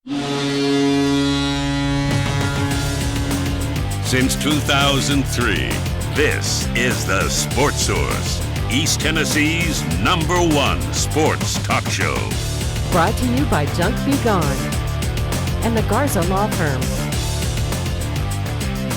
Since 2003, this is the Sports Source, East Tennessee's #1 sports talk show. Brought to you by Junk Be Gone and the Garza Law Firm.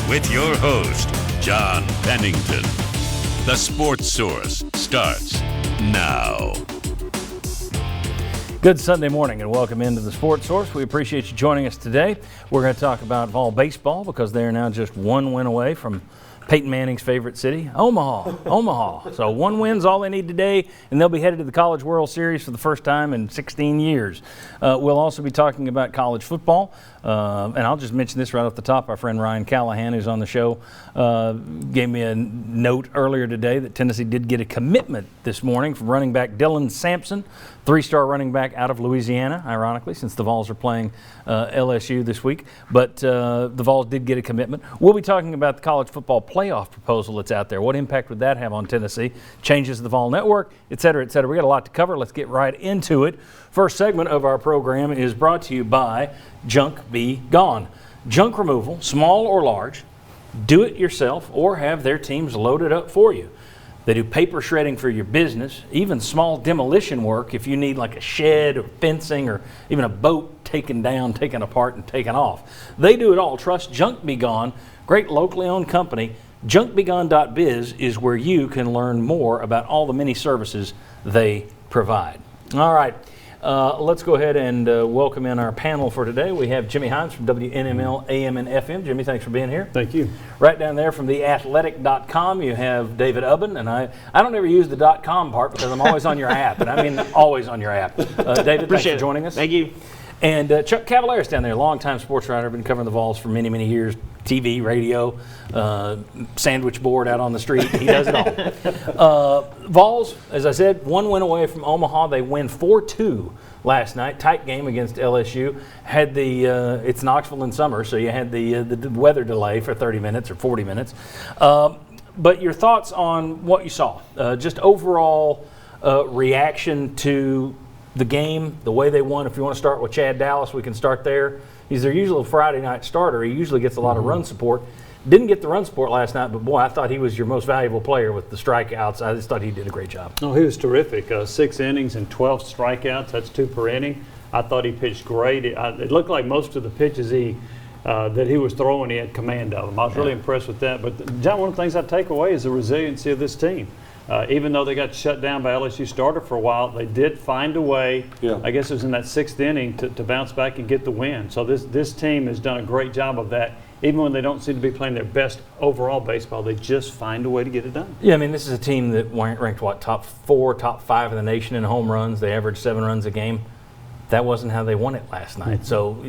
With your host, John Pennington. The Sports Source starts now. Good Sunday morning and welcome into the Sports Source. We appreciate you joining us today. We're going to talk about Vol baseball because they are now just one win away from Peyton Manning's favorite city, Omaha. So one win's all they need today, and they'll be headed to the College World Series for the first time in 16 years. We'll also be talking about college football, and I'll just mention this right off the top. Our friend Ryan Callahan, who's on the show, gave me a note earlier today that Tennessee did get a commitment this morning from running back Dylan Sampson, three-star running back out of Louisiana, ironically, since the Vols are playing LSU this week. But the Vols did get a commitment. We'll be talking about the college football playoff proposal that's out there. What impact would that have on Tennessee? Changes the Vol network, et cetera, et cetera. We got a lot to cover. Let's get right into it. First segment of our program is brought to you by Junk Be Gone. Junk removal, small or large, do it yourself or have their teams loaded up for you. They do paper shredding for your business, even small demolition work if you need like a shed or fencing or even a boat taken down, taken apart, and taken off. They do it all. Trust Junk Be Gone, great locally owned company. JunkBeGone.biz is where you can learn more about all the many services they provide. All right, let's go ahead and welcome in our panel for today. We have Jimmy Himes from WNML AM and FM. Jimmy, thanks for being here. Thank you. Right down there from theathletic.com, you have David Ubben, and I don't ever use the .com part because I'm always on your app, and I mean always on your app. David, thanks for joining us. Thank you. And Chuck Cavaleris down there, longtime sports writer, been covering the Vols for many, many years. TV, radio, sandwich board out on the street. He does it all. Vols, as I said, one win away from Omaha. They win 4-2 last night. Tight game against LSU. Had the it's Knoxville in summer, so you had the weather delay for 30 minutes or 40 minutes. But your thoughts on what you saw? Just overall reaction to the game, the way they won. If you want to start with Chad Dallas, we can start there. He's their usual Friday night starter. He usually gets a lot of run support. Didn't get the run support last night, but boy, I thought he was your most valuable player with the strikeouts. I just thought he did a great job. Oh, he was terrific. 6 innings and 12 strikeouts. That's 2 per inning. I thought he pitched great. It looked like most of the pitches that he was throwing, he had command of them. I was really impressed with that. But, John, one of the things I take away is the resiliency of this team. Even though they got shut down by LSU starter for a while, they did find a way, I guess it was in that 6th inning, to bounce back and get the win. So this team has done a great job of that. Even when they don't seem to be playing their best overall baseball, they just find a way to get it done. Yeah, I mean, this is a team that ranked, top 4, top 5 in the nation in home runs. They averaged 7 runs a game. That wasn't how they won it last night. So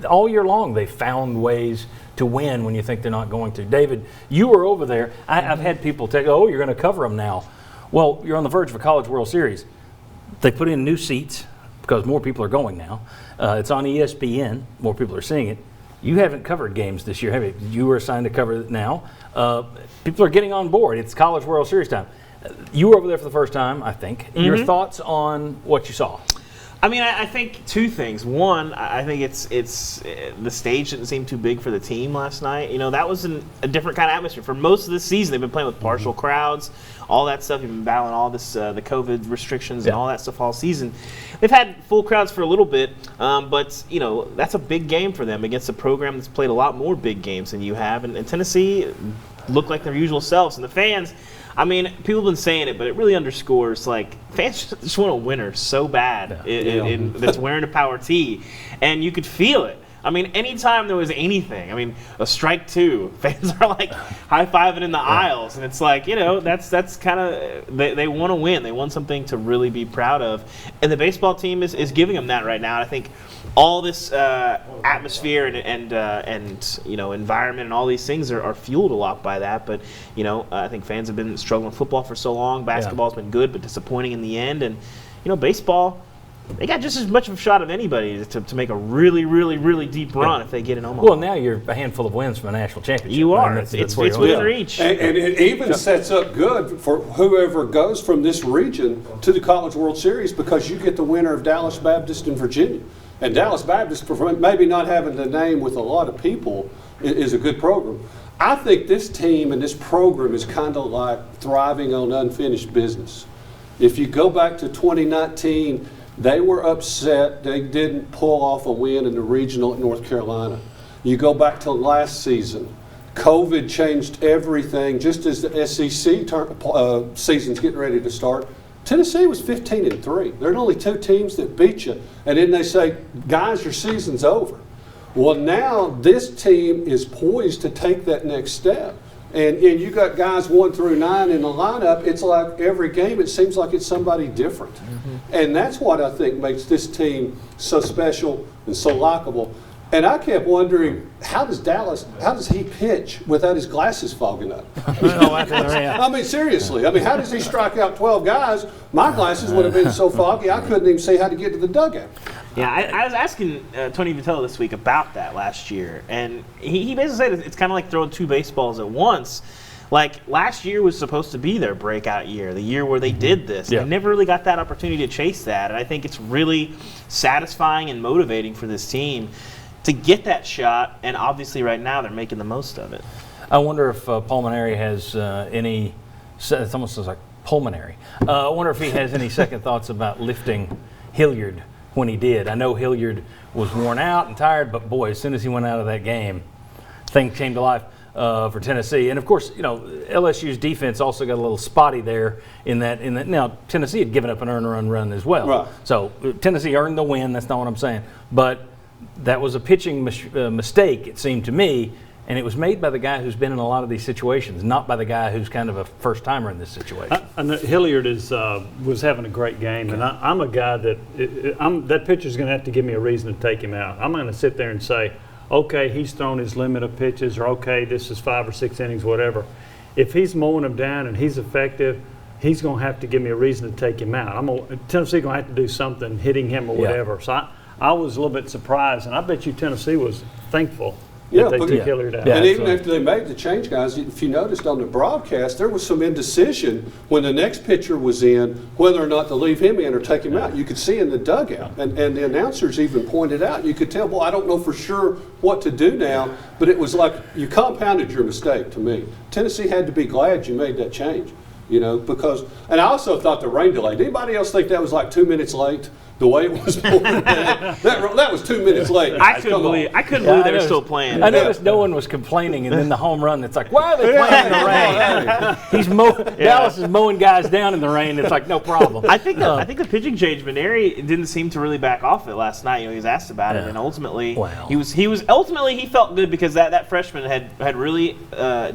all year long, they found ways to win when you think they're not going to. David, you were over there. I've had people take, oh, you're going to cover them now. Well, you're on the verge of a College World Series. They put in new seats because more people are going now. It's on ESPN. More people are seeing it. You haven't covered games this year, have you? You were assigned to cover it now. People are getting on board. It's College World Series time. You were over there for the first time, I think. Mm-hmm. Your thoughts on what you saw? I mean, I think 2 things. One, I think it's the stage didn't seem too big for the team last night. You know, that was a different kind of atmosphere. For most of this season, they've been playing with partial crowds, all that stuff. You've been battling all this, the COVID restrictions and all that stuff all season. They've had full crowds for a little bit, but, you know, that's a big game for them against a program that's played a lot more big games than you have. And Tennessee looked like their usual selves. And the fans, I mean, people have been saying it, but it really underscores, like, fans just want a winner so bad that's wearing a power tee. And you could feel it. I mean, anytime there was anything, I mean, a strike 2, fans are like high-fiving in the aisles. And it's like, you know, that's kind of, they want to win. They want something to really be proud of. And the baseball team is giving them that right now. And I think all this atmosphere and you know, environment and all these things are fueled a lot by that. But, you know, I think fans have been struggling with football for so long. Basketball's been good but disappointing in the end. And, you know, baseball, they got just as much of a shot of anybody to make a really, really, really deep run if they get in Omaha. Well, now you're a handful of wins from a national championship. You are. It's within reach. And it even sets up good for whoever goes from this region to the College World Series because you get the winner of Dallas Baptist and Virginia. And Dallas Baptist, for maybe not having the name with a lot of people, is a good program. I think this team and this program is kind of like thriving on unfinished business. If you go back to 2019, they were upset they didn't pull off a win in the regional at North Carolina. You go back to last season, COVID changed everything. Just as the SEC season's getting ready to start, Tennessee was 15-3. There are only 2 teams that beat you. And then they say, guys, your season's over. Well, now this team is poised to take that next step. And you got guys 1 through 9 in the lineup. It's like every game, it seems like it's somebody different. And that's what I think makes this team so special and so likable. And I kept wondering, how does he pitch without his glasses fogging up? I mean, seriously. I mean, how does he strike out 12 guys? My glasses would have been so foggy, I couldn't even see how to get to the dugout. Yeah, I was asking Tony Vitello this week about that last year, and he basically said it's kind of like throwing 2 baseballs at once. Like, last year was supposed to be their breakout year, the year where they did this. Yeah. They never really got that opportunity to chase that, and I think it's really satisfying and motivating for this team to get that shot, and obviously right now they're making the most of it. I wonder if Pulmonary has any, it almost sounds like pulmonary. I wonder if he has any second thoughts about lifting Hilliard when he did. I know Hilliard was worn out and tired, but boy, as soon as he went out of that game, things came to life for Tennessee. And of course, you know, LSU's defense also got a little spotty there in that. Now, Tennessee had given up an earn run as well. Right. So Tennessee earned the win. That's not what I'm saying. But that was a pitching mistake, it seemed to me, and it was made by the guy who's been in a lot of these situations, not by the guy who's kind of a first-timer in this situation. Hilliard was having a great game, and I'm a guy that that pitcher's going to have to give me a reason to take him out. I'm going to sit there and say, okay, he's thrown his limit of pitches, or okay, this is 5 or 6 innings, whatever. If he's mowing them down and he's effective, he's going to have to give me a reason to take him out. Tennessee going to have to do something, hitting him or whatever. Yeah. So I was a little bit surprised, and I bet you Tennessee was thankful that they took Hilliard out. Yeah, and even after they made the change, guys, if you noticed on the broadcast, there was some indecision when the next pitcher was in whether or not to leave him in or take him out. You could see in the dugout, and the announcers even pointed out, you could tell, well, I don't know for sure what to do now, but it was like you compounded your mistake to me. Tennessee had to be glad you made that change, you know, because, and I also thought the rain delay, did anybody else think that was like 2 minutes late? The way it was pouring down. That was 2 minutes late. I couldn't believe they were still playing. I noticed no one was complaining, and then the home run, it's like, why are they playing in the rain? Dallas is mowing guys down in the rain. It's like, no problem. I think the pitching change, Maneri didn't seem to really back off it last night. You know, he was asked about it, and ultimately he felt good because that freshman had really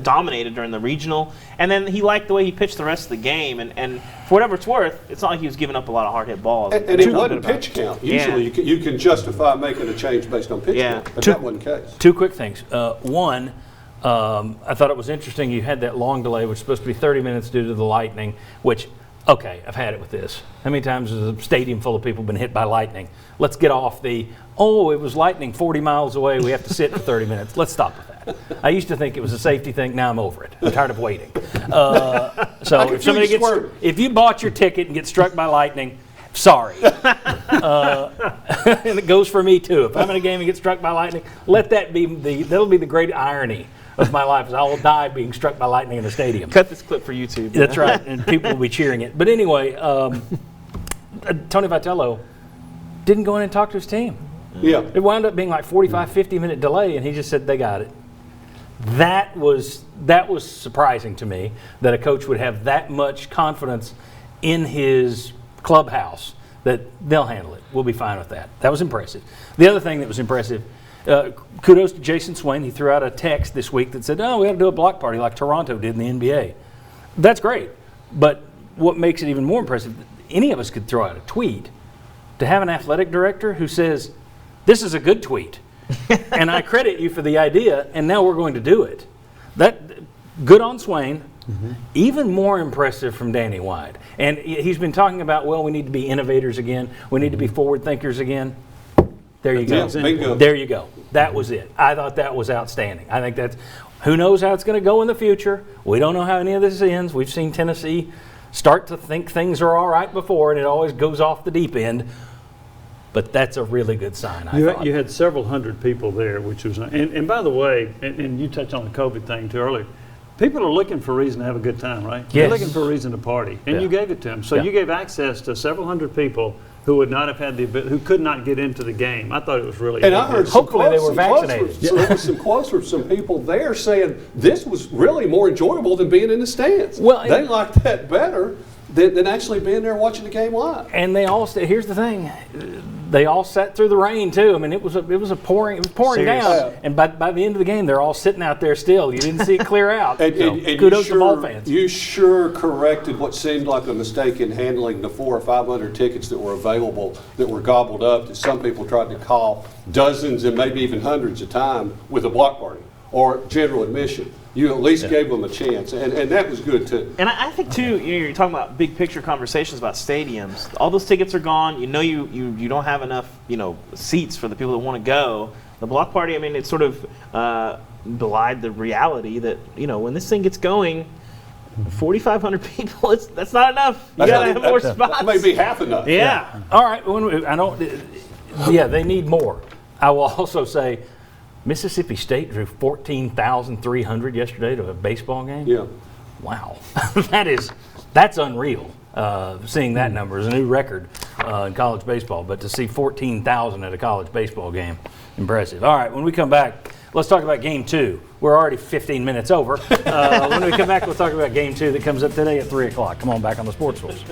dominated during the regional, and then he liked the way he pitched the rest of the game, and for whatever it's worth, it's not like he was giving up a lot of hard hit balls. And it wasn't pitch count. Usually you can justify making a change based on pitch count, but that wasn't the case. 2 quick things. One, I thought it was interesting you had that long delay, which was supposed to be 30 minutes due to the lightning, which, okay, I've had it with this. How many times has a stadium full of people been hit by lightning? Let's get off it was lightning 40 miles away, we have to sit for 30 minutes. Let's stop with that. I used to think it was a safety thing. Now I'm over it. I'm tired of waiting. So if you bought your ticket and get struck by lightning, sorry. And it goes for me too. If I'm in a game and get struck by lightning, that'll be the great irony of my life, is I will die being struck by lightning in a stadium. Cut this clip for YouTube. That's right, and people will be cheering it. But anyway, Tony Vitello didn't go in and talk to his team. Yeah. It wound up being like 45, 50-minute delay, and he just said they got it. That was surprising to me, that a coach would have that much confidence in his clubhouse that they'll handle it. We'll be fine with that. That was impressive. The other thing that was impressive, kudos to Jason Swain. He threw out a text this week that said, we ought to do a block party like Toronto did in the NBA. That's great. But what makes it even more impressive, any of us could throw out a tweet. To have an athletic director who says, this is a good tweet, and I credit you for the idea, and now we're going to do it. That good on Swain. Mm-hmm. Even more impressive from Danny White. And he's been talking about, we need to be innovators again. We need to be forward thinkers again. There you go. Bingo. There you go. That was it. I thought that was outstanding. I think who knows how it's going to go in the future. We don't know how any of this ends. We've seen Tennessee start to think things are all right before, and it always goes off the deep end. but that's a really good sign, I thought. You had several hundred people there, which was, and by the way, and you touched on the COVID thing too earlier. People are looking for a reason to have a good time, right? Yes. They're looking for a reason to party, and Yeah. you gave it to them. So Yeah. you gave access to several hundred people who would not have had who could not get into the game. I thought it was really. And I heard some Hopefully they quotes, were some quotes vaccinated. from- there was some quotes from some people there saying this was really more enjoyable than being in the stands. Well, they liked that better than actually being there watching the game live. And they all here's the thing, they all sat through the rain too. I mean, it was pouring Serious. down, and by the end of the game, they're all sitting out there still. You didn't see it clear out. And, So, and kudos you to ball sure, fans. You sure corrected what seemed like a mistake in handling the 400 or 500 tickets that were available that were gobbled up that some people tried to call dozens and maybe even hundreds of times with a block party or general admission. You at least gave them a chance, and that was good too. And I think too, you're talking about big picture conversations about stadiums. All those tickets are gone. You know, you don't have enough, seats for the people that want to go. The block party, I mean, it sort of belied the reality that when this thing gets going, 4,500 people. That's not enough. You gotta have more spots. That may be half enough. Yeah. All right, they need more. I will also say, Mississippi State drew 14,300 yesterday to a baseball game. Yeah. Wow, that's unreal. Seeing that number is a new record in college baseball, but to see 14,000 at a college baseball game, impressive. All right, when we come back, let's talk about Game 2. We're already 15 minutes over. When we come back, we'll talk about Game 2 that comes up today at 3 o'clock. Come on back on the Sports Source.